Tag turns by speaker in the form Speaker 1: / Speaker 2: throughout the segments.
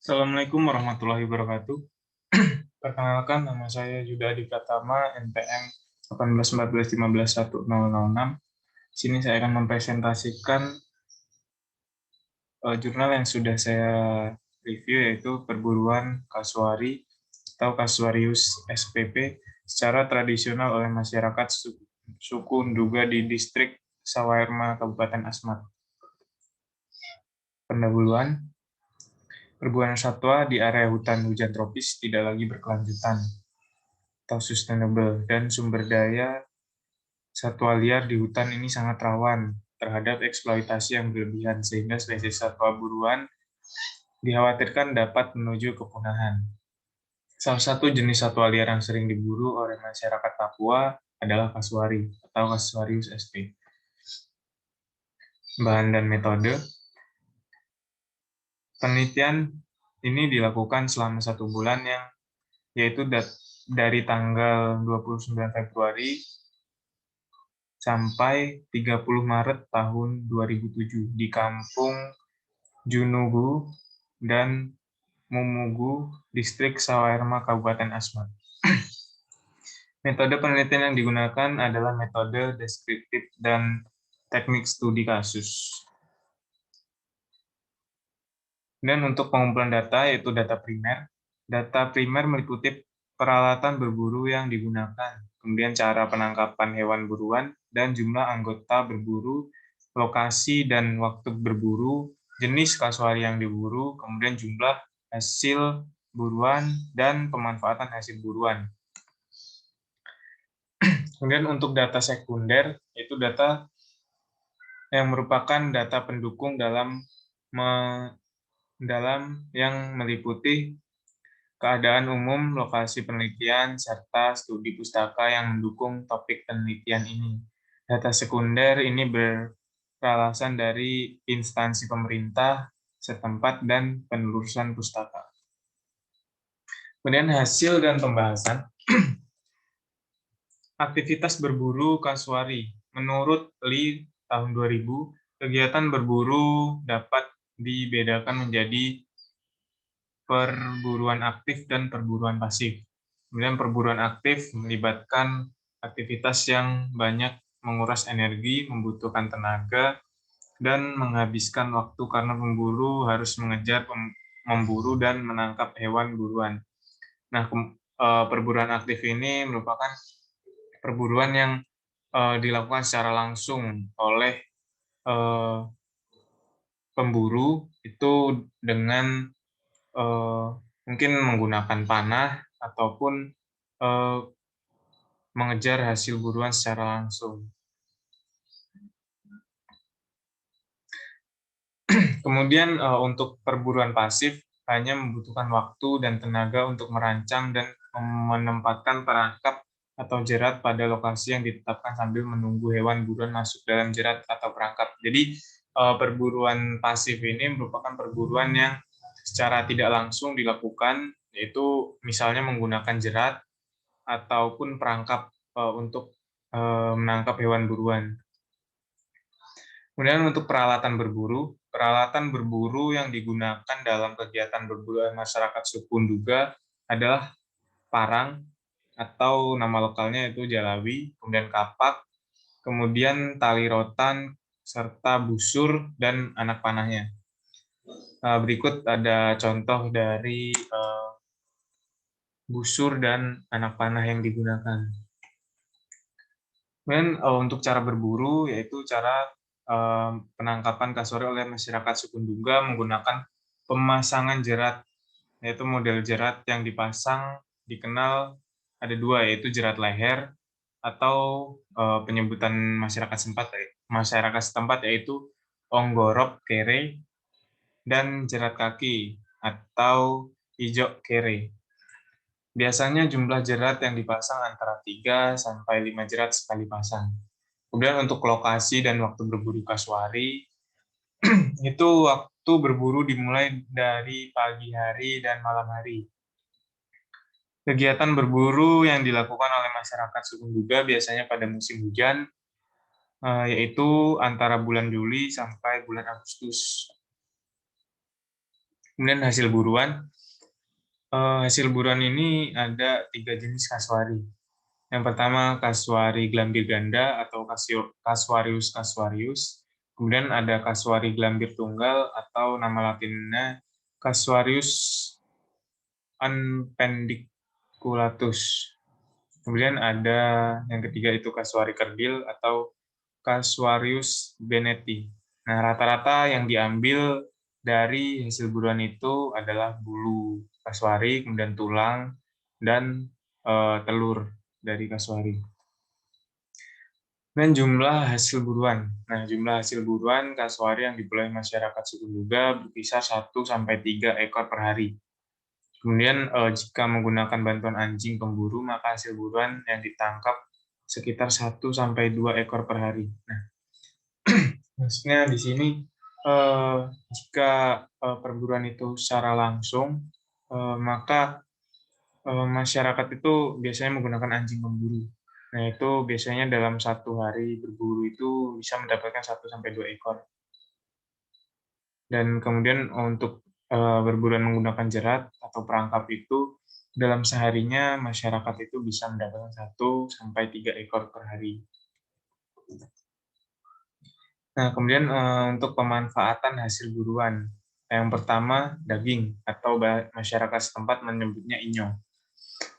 Speaker 1: Assalamualaikum warahmatullahi wabarakatuh. Perkenalkan, nama saya Yuda Adi Pratama, NPM 1814151006. Di sini saya akan mempresentasikan jurnal yang sudah saya review, yaitu Perburuan Kasuari atau Casuarius spp secara tradisional oleh masyarakat suku Nduga di distrik Sawairma, Kabupaten Asmat. Pendahuluan, perburuan satwa di area hutan hujan tropis tidak lagi berkelanjutan atau sustainable, dan sumber daya satwa liar di hutan ini sangat rawan terhadap eksploitasi yang berlebihan, sehingga spesies satwa buruan dikhawatirkan dapat menuju kepunahan. Salah satu jenis satwa liar yang sering diburu oleh masyarakat Papua adalah kasuari atau Casuarius sp. Bahan dan metode. Penelitian ini dilakukan selama 1 bulan, yaitu dari tanggal 29 Februari sampai 30 Maret tahun 2007 di Kampung Junugu dan Mumugu, Distrik Sawairma, Kabupaten Asmat. Metode penelitian yang digunakan adalah metode deskriptif dan teknik studi kasus. Dan untuk pengumpulan data, yaitu data primer. Data primer meliputi peralatan berburu yang digunakan, kemudian cara penangkapan hewan buruan, dan jumlah anggota berburu, lokasi dan waktu berburu, jenis kasuari yang diburu, kemudian jumlah hasil buruan, dan pemanfaatan hasil buruan. Kemudian untuk data sekunder, yaitu data yang merupakan data pendukung dalam yang meliputi keadaan umum, lokasi penelitian, serta studi pustaka yang mendukung topik penelitian ini. Data sekunder ini beralasan dari instansi pemerintah setempat dan penelusuran pustaka. Kemudian hasil dan pembahasan. Aktivitas berburu kasuari. Menurut Lee tahun 2000, kegiatan berburu dapat dibedakan menjadi perburuan aktif dan perburuan pasif. Kemudian perburuan aktif melibatkan aktivitas yang banyak menguras energi, membutuhkan tenaga, dan menghabiskan waktu karena pemburu harus mengejar, memburu, dan menangkap hewan buruan. Nah, perburuan aktif ini merupakan perburuan yang dilakukan secara langsung oleh pemburu, itu dengan mungkin menggunakan panah ataupun mengejar hasil buruan secara langsung. Kemudian untuk perburuan pasif hanya membutuhkan waktu dan tenaga untuk merancang dan menempatkan perangkap atau jerat pada lokasi yang ditetapkan sambil menunggu hewan buruan masuk dalam jerat atau perangkap. Jadi perburuan pasif ini merupakan perburuan yang secara tidak langsung dilakukan, yaitu misalnya menggunakan jerat ataupun perangkap untuk menangkap hewan buruan. Kemudian untuk peralatan berburu yang digunakan dalam kegiatan berburu masyarakat suku Nduga adalah parang atau nama lokalnya itu jalawi, kemudian kapak, kemudian tali rotan, serta busur dan anak panahnya. Berikut ada contoh dari busur dan anak panah yang digunakan. Kemudian untuk cara berburu, yaitu cara penangkapan kasuari oleh masyarakat suku Nduga menggunakan pemasangan jerat, yaitu model jerat yang dipasang dikenal ada dua, yaitu jerat leher atau penyebutan masyarakat setempat yaitu onggorok kere, dan jerat kaki atau ijok kere. Biasanya jumlah jerat yang dipasang antara 3 sampai 5 jerat sekali pasang. Kemudian untuk lokasi dan waktu berburu kasuari, itu waktu berburu dimulai dari pagi hari dan malam hari. Kegiatan berburu yang dilakukan oleh masyarakat suku Nduga biasanya pada musim hujan, yaitu antara bulan Juli sampai bulan Agustus. Kemudian hasil buruan ini ada 3 jenis kasuari. Yang pertama kasuari glambir ganda atau Casuarius casuarius. Kemudian ada kasuari glambir tunggal atau nama latinnya Casuarius unpendiculatus. Kemudian ada yang ketiga itu kasuari kerdil atau Casuarius benneti. Nah, rata-rata yang diambil dari hasil buruan itu adalah bulu kasuari, kemudian tulang, dan telur dari kasuari. Dan jumlah hasil buruan. Nah, jumlah hasil buruan kasuari yang diperoleh masyarakat suku Duga berkisar 1-3 ekor per hari. Kemudian jika menggunakan bantuan anjing pemburu, maka hasil buruan yang ditangkap sekitar 1-2 ekor per hari. Nah, maksudnya di sini jika perburuan itu secara langsung, maka masyarakat itu biasanya menggunakan anjing pemburu. Nah, itu biasanya dalam 1 hari berburu itu bisa mendapatkan 1-2 ekor. Dan kemudian untuk berburuan menggunakan jerat atau perangkap itu dalam seharinya masyarakat itu bisa mendapatkan 1-3 ekor per hari. Nah, kemudian untuk pemanfaatan hasil buruan. Yang pertama, daging atau masyarakat setempat menyebutnya inyo.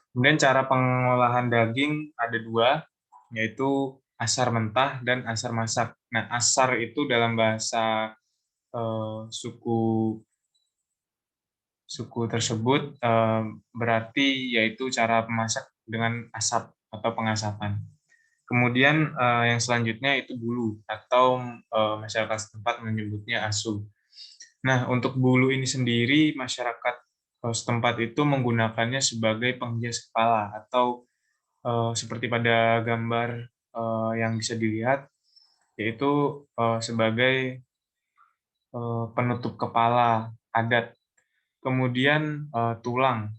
Speaker 1: Kemudian cara pengolahan daging ada 2, yaitu asar mentah dan asar masak. Nah, asar itu dalam bahasa suku tersebut berarti yaitu cara memasak dengan asap atau pengasapan. Kemudian yang selanjutnya itu bulu atau masyarakat setempat menyebutnya asu. Nah, untuk bulu ini sendiri masyarakat setempat itu menggunakannya sebagai penghias kepala atau seperti pada gambar yang bisa dilihat, yaitu sebagai penutup kepala adat. Kemudian tulang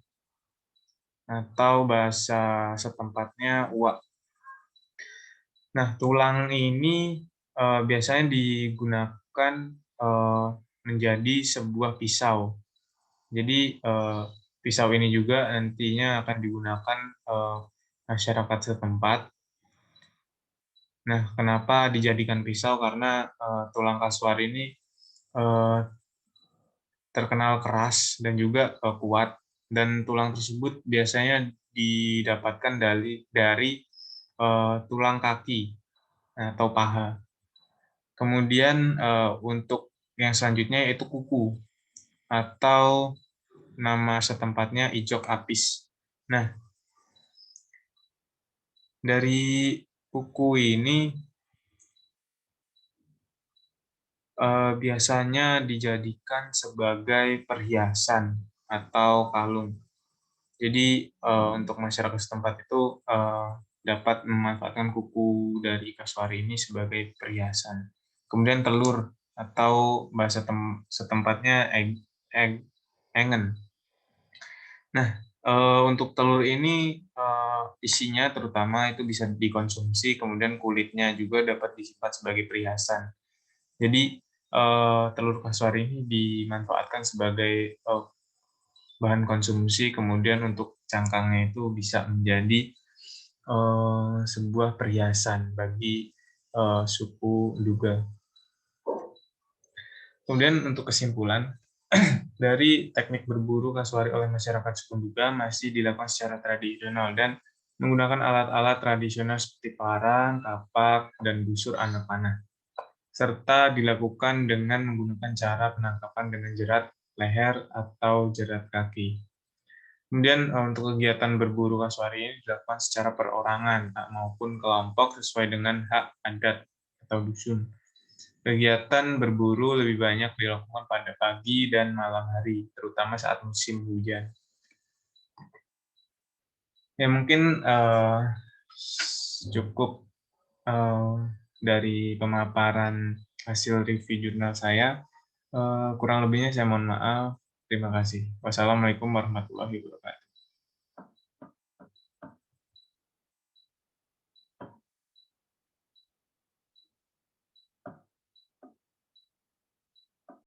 Speaker 1: atau bahasa setempatnya uak. Nah, tulang ini biasanya digunakan menjadi sebuah pisau. Jadi pisau ini juga nantinya akan digunakan masyarakat setempat. Nah, kenapa dijadikan pisau? Karena tulang kasuari ini terkenal keras dan juga kuat. Dan tulang tersebut biasanya didapatkan dari tulang kaki atau paha. Kemudian untuk yang selanjutnya yaitu kuku atau nama setempatnya ijok apis. Nah, dari kuku ini biasanya dijadikan sebagai perhiasan atau kalung. Jadi untuk masyarakat setempat itu dapat memanfaatkan kuku dari kasuari ini sebagai perhiasan. Kemudian telur atau bahasa setempatnya engen. Nah, untuk telur ini isinya terutama itu bisa dikonsumsi, kemudian kulitnya juga dapat disimpan sebagai perhiasan. Jadi telur kasuari ini dimanfaatkan sebagai bahan konsumsi, kemudian untuk cangkangnya itu bisa menjadi sebuah perhiasan bagi suku Duga. Kemudian untuk kesimpulan, dari teknik berburu kasuari oleh masyarakat suku Duga masih dilakukan secara tradisional dan menggunakan alat-alat tradisional seperti parang, kapak, dan busur anak panah, serta dilakukan dengan menggunakan cara penangkapan dengan jerat leher atau jerat kaki. Kemudian untuk kegiatan berburu kasuari ini dilakukan secara perorangan maupun kelompok sesuai dengan hak adat atau dusun. Kegiatan berburu lebih banyak dilakukan pada pagi dan malam hari, terutama saat musim hujan. Ya mungkin cukup dari pemaparan hasil review jurnal saya. Kurang lebihnya saya mohon maaf. Terima kasih. Wassalamualaikum warahmatullahi wabarakatuh.